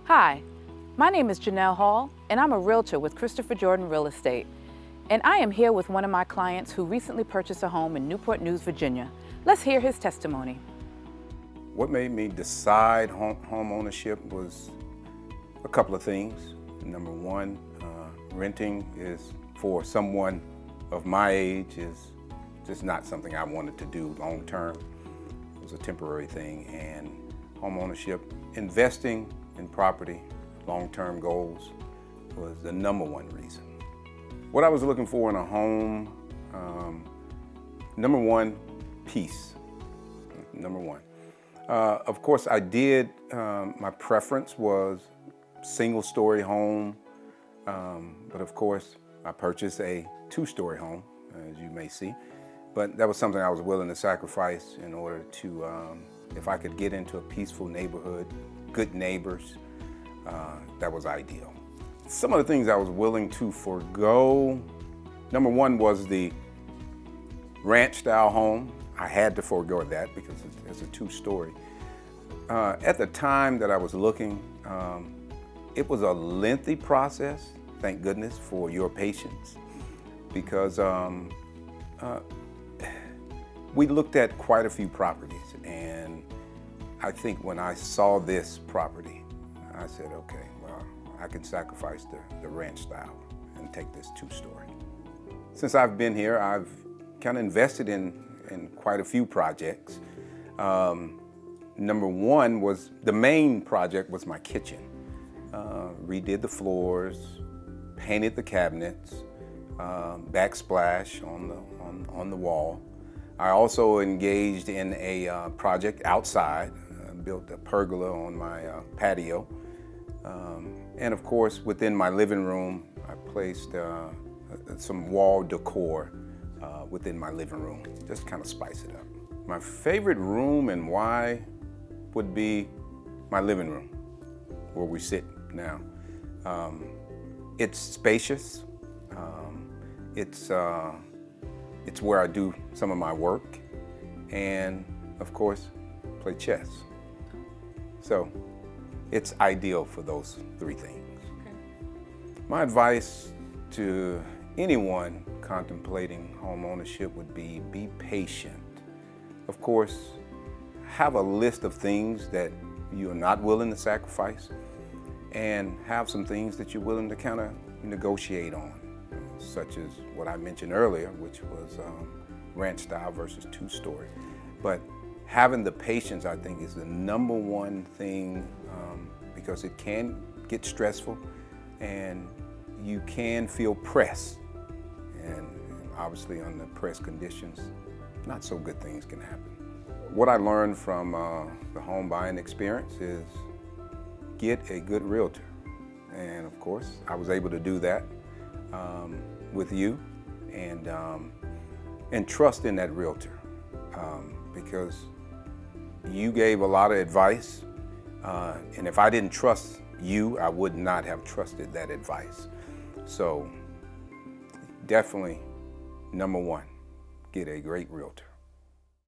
Hi, my name is Janel Hall, and I'm a realtor with Christopher Jordan Real Estate. And I am here with one of my clients who recently purchased a home in Newport News, Virginia. Let's hear his testimony. What made me decide home ownership was a couple of things. Number one, renting is for someone of my age is just not something I wanted to do long term. It was a temporary thing, and home ownership, investing in property, long-term goals was the number one reason. What I was looking for in a home, number one, peace. Number one. Of course, I did, my preference was single-story home, but of course, I purchased a two-story home, as you may see. But that was something I was willing to sacrifice in order to, if I could get into a peaceful neighborhood, good neighbors, that was ideal. Some of the things I was willing to forego, number one was the ranch-style home. I had to forego that because it's a two-story. At the time that I was looking, it was a lengthy process, thank goodness for your patience, because we looked at quite a few properties, and I think when I saw this property, I said, okay, well, I can sacrifice the ranch style and take this two-story. Since I've been here, I've kind of invested in quite a few projects. Number one was, the main project was my kitchen. Redid the floors, painted the cabinets, backsplash on the wall. I also engaged in a project outside, built a pergola on my patio. And of course, within my living room, I placed some wall decor within my living room, just kind of spice it up. My favorite room and why would be my living room, where we sit now. It's spacious. It's where I do some of my work, and of course, play chess. So it's ideal for those three things. Okay. My advice to anyone contemplating home ownership would be patient. Of course, have a list of things that you're not willing to sacrifice, and have some things that you're willing to kind of negotiate on, such as what I mentioned earlier, which was ranch style versus two-story. But having the patience, I think, is the number one thing, because it can get stressful and you can feel pressed. And obviously under pressed conditions, not so good things can happen. What I learned from the home buying experience is get a good realtor. And of course, I was able to do that with you, and trust in that realtor, because you gave a lot of advice, and if I didn't trust you, I would not have trusted that advice. So definitely, number one, get a great realtor.